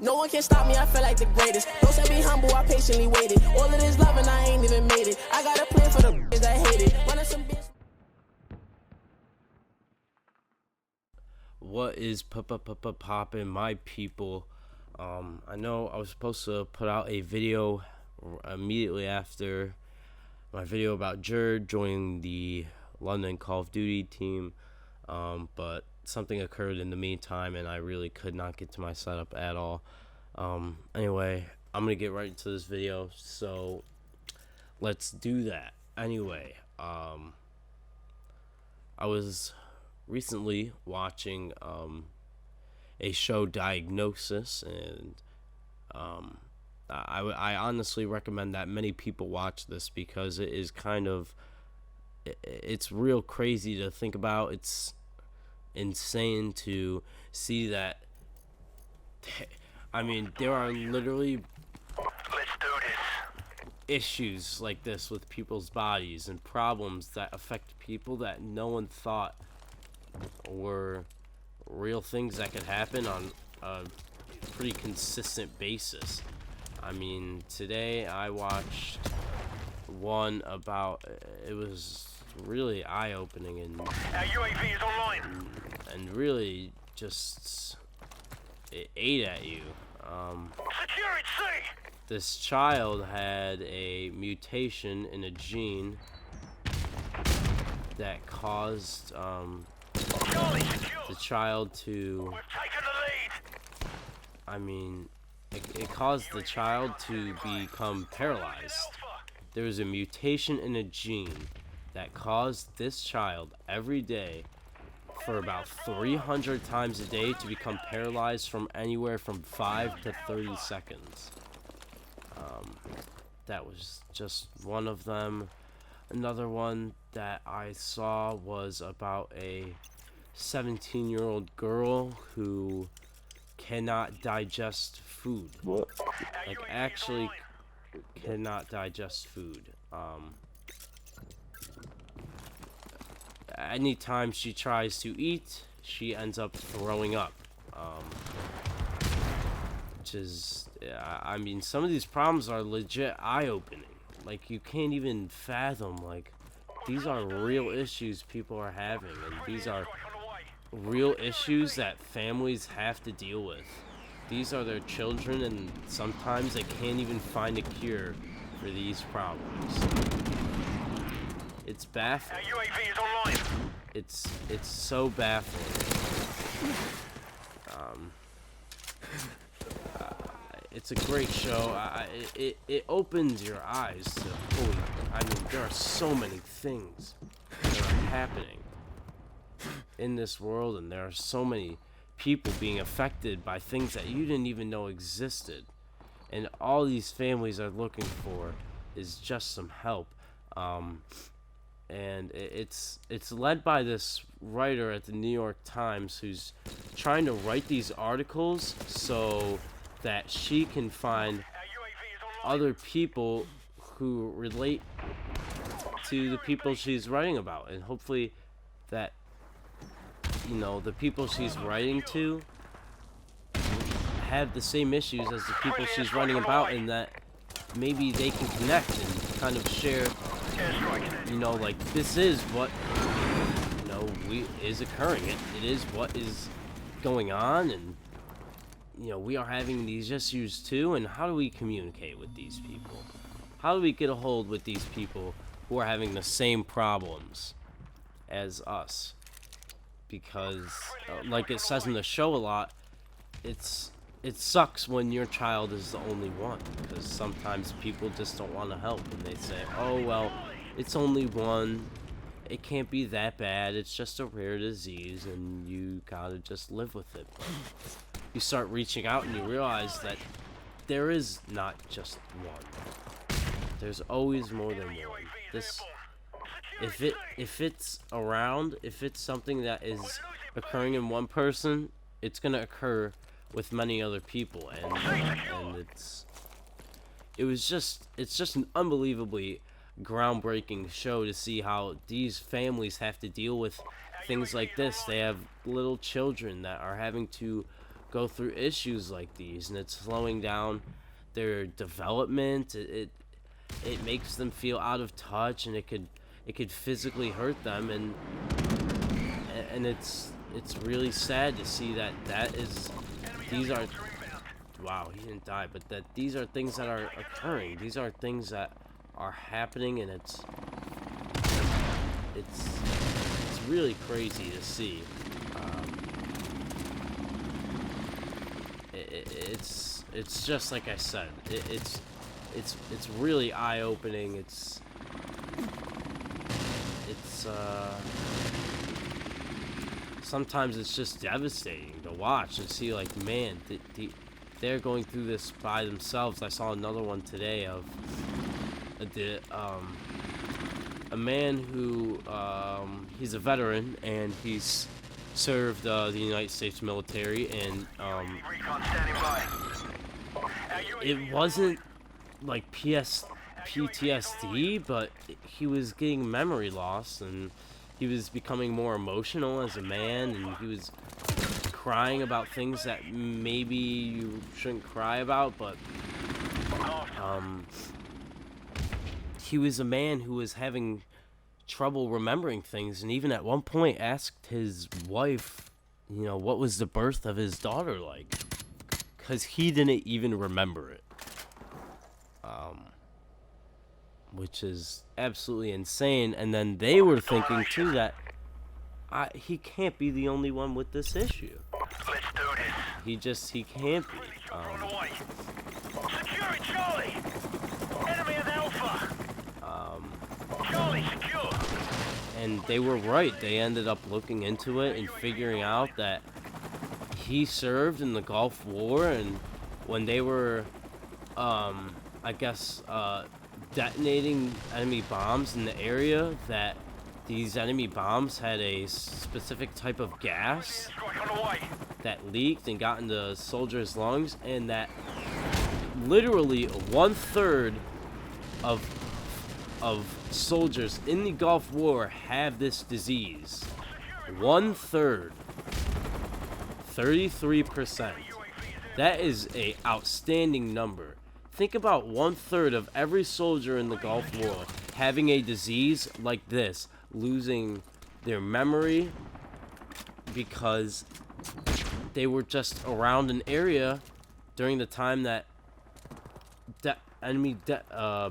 No one can stop me, I feel like the greatest. Don't say be humble, I patiently waited. All of this love and I ain't even made it. I got a plan for the bitches that hate it. Running some bitch. What is poppin', my people? I know I was supposed to put out a video immediately after my video about Jerd joining the London Call of Duty team, but something occurred in the meantime and I really could not get to my setup at all. Anyway, I'm gonna get right into this video, so let's do that. Anyway, I was recently watching a show, Diagnosis, and I honestly recommend that many people watch this because it is it's real crazy to think about. It's insane to see that. I mean, there are literally issues like this with people's bodies and problems that affect people that no one thought were real things that could happen on a pretty consistent basis. I mean, today I watched one about, it was really eye-opening and our UAV is online. And really just it ate at you. Security C. This child had a mutation in a gene that caused the child to, We've taken the lead. I mean, it caused the child to become paralyzed. There was a mutation in a gene that caused this child every day for about 300 times a day to become paralyzed from anywhere from 5 to 30 seconds. That was just one of them. Another one that I saw was about a 17-year-old girl who cannot digest food. What? Like, actually cannot digest food. Anytime she tries to eat, she ends up throwing up. Which is, I mean, some of these problems are legit eye-opening. Like, you can't even fathom, like, these are real issues people are having, and these are real issues that families have to deal with. These are their children, and sometimes they can't even find a cure for these problems. It's baffling. Our UAV is online. It's so baffling. It's a great show. It opens your eyes to holy. I mean, there are so many things that are happening in this world, and there are so many people being affected by things that you didn't even know existed, and all these families are looking for is just some help. And it's led by this writer at the New York Times who's trying to write these articles so that she can find other people who relate to the people she's writing about, and hopefully that, you know, the people she's writing to have the same issues as the people she's writing about, and that maybe they can connect and kind of share, you know, like, this is what, you know, is occurring. It is what is going on, and, you know, we are having these issues too, and how do we communicate with these people? How do we get a hold with these people who are having the same problems as us? Because, like it says in the show a lot, it sucks when your child is the only one, because sometimes people just don't want to help, and they say, oh, well, it's only one, it can't be that bad, it's just a rare disease, and you gotta just live with it. But you start reaching out and you realize that there is not just one. There's always more than one. If it's around, if it's something that is occurring in one person, it's gonna occur with many other people, and it's just an unbelievably groundbreaking show to see how these families have to deal with things like this. They have little children that are having to go through issues like these, and it's slowing down their development. It makes them feel out of touch, and it could physically hurt them, and it's really sad to see that these are, wow, he didn't die, but that these are things that are occurring. These are things that are happening, and it's really crazy to see. It's just like I said. It's really eye-opening. It's sometimes it's just devastating to watch and see, like, man, they're going through this by themselves. I saw another one today of a man who he's a veteran, and he's served the United States military, and Recon standing by. it wasn't like PTSD, but he was getting memory loss, and he was becoming more emotional as a man, and he was crying about things that maybe you shouldn't cry about, but he was a man who was having trouble remembering things, and even at one point asked his wife, you know, what was the birth of his daughter like, because he didn't even remember it. Which is absolutely insane. And then they were thinking too that he can't be the only one with this issue. Let's do this. He can't be. On the way. Secure it, Charlie. Enemy at Alpha. Charlie, secure. And they were right. They ended up looking into it and figuring out that he served in the Gulf War, and when they were, I guess, detonating enemy bombs in the area, that these enemy bombs had a specific type of gas Strike on the way. that leaked and got into soldiers' lungs, and that literally 1/3 of soldiers in the Gulf War have this disease. 1/3. 33%. That is a outstanding number. Think about 1/3 of every soldier in the Gulf War having a disease like this, losing their memory because they were just around an area during the time that enemy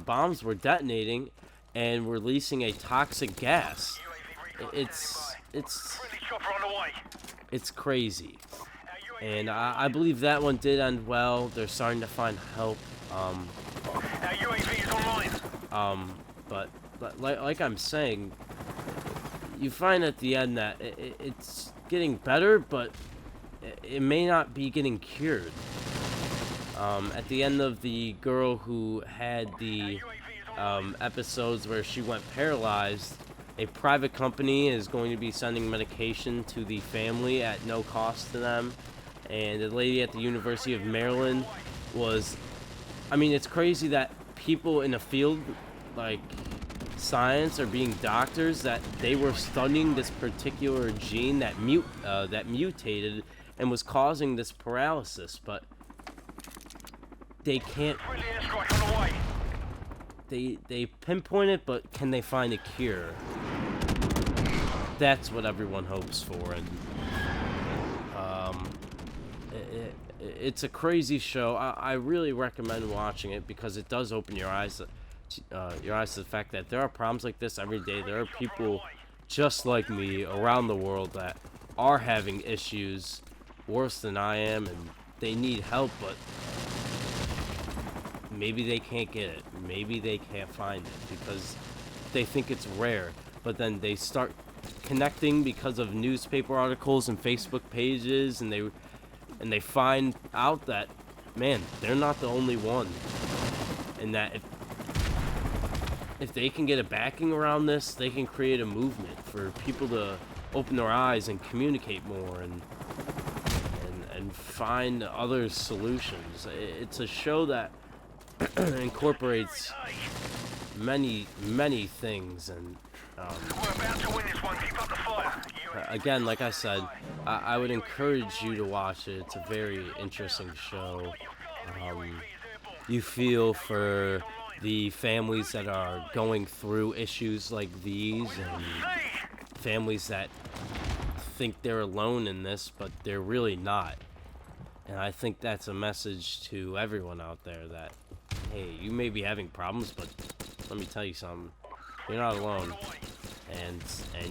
bombs were detonating and releasing a toxic gas. It's Friendly chopper on the way. it's crazy. And I believe that one did end well. They're starting to find help. Our UAV is online. But like I'm saying, you find at the end that it's getting better, but it may not be getting cured. At the end of the girl who had the episodes where she went paralyzed, a private company is going to be sending medication to the family at no cost to them. And the lady at the University of Maryland was, I mean, it's crazy that people in a field like science are being doctors, that they were studying this particular gene that mutated and was causing this paralysis, but they can't. Friendly airstrike on the way. They pinpoint it, but can they find a cure? That's what everyone hopes for, and it's a crazy show. I really recommend watching it because it does open your eyes to the fact that there are problems like this every day. There are people just like me around the world that are having issues worse than I am, and they need help, but maybe they can't get it. Maybe they can't find it because they think it's rare, but then they start connecting because of newspaper articles and Facebook pages, and they find out that, man, they're not the only one, and that if they can get a backing around this, they can create a movement for people to open their eyes and communicate more and find other solutions. It's a show that incorporates many things, and We're about to win this one. Keep up the fire. again, like I said, I would encourage you to watch it. It's a very interesting show. You feel for the families that are going through issues like these, and families that think they're alone in this, but they're really not. And I think that's a message to everyone out there that, hey, you may be having problems, but let me tell you something. You're not alone. And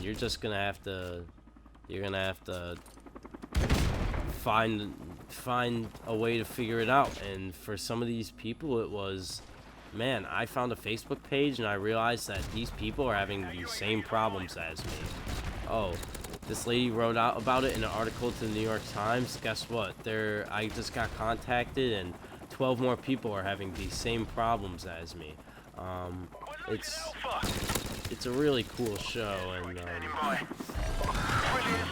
you're just gonna have to, find a way to figure it out. And for some of these people, it was, man, I found a Facebook page and I realized that these people are having the same problems as me. Oh, this lady wrote out about it in an article to the New York Times. Guess what? I just got contacted, and 12 more people are having the same problems as me. It's a really cool show, and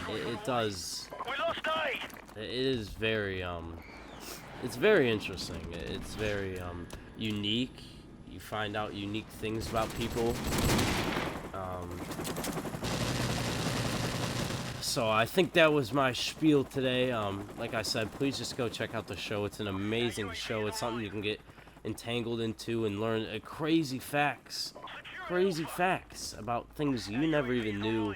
it does. It is very it's very interesting. It's very unique. You find out unique things about people. So I think that was my spiel today. Like I said, please just go check out the show. It's an amazing show. It's something you can get entangled into and learn crazy facts about things you never even knew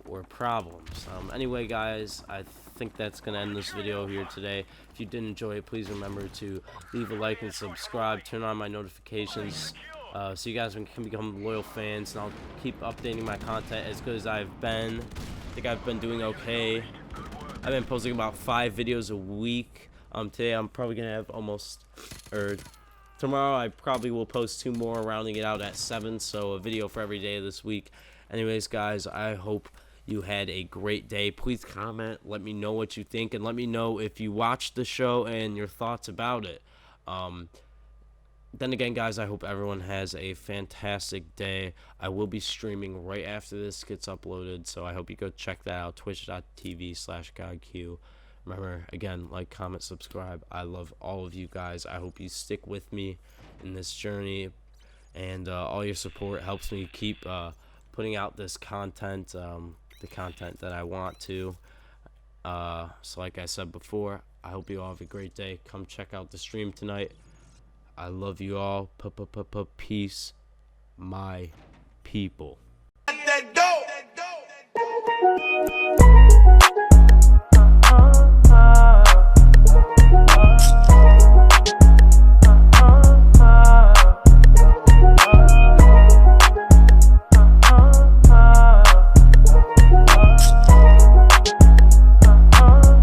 were problems. Anyway, guys, I think that's gonna end this video here today. If you did enjoy it, please remember to leave a like and subscribe. Turn on my notifications so you guys can become loyal fans, and I'll keep updating my content as good as I've been. I think I've been doing okay. I've been posting about 5 videos a week. Today I'm probably gonna have tomorrow I probably will post 2 more, rounding it out at 7, so a video for every day of this week. Anyways, guys, I hope you had a great day. Please comment, let me know what you think, and let me know if you watched the show and your thoughts about it. Then again, guys, I hope everyone has a fantastic day. I will be streaming right after this gets uploaded, so I hope you go check that out, twitch.tv/GodQ. Remember, again, like, comment, subscribe. I love all of you guys. I hope you stick with me in this journey, and all your support helps me keep putting out this content, the content that I want to. So like I said before, I hope you all have a great day. Come check out the stream tonight. I love you all. Peace, my people. That dope.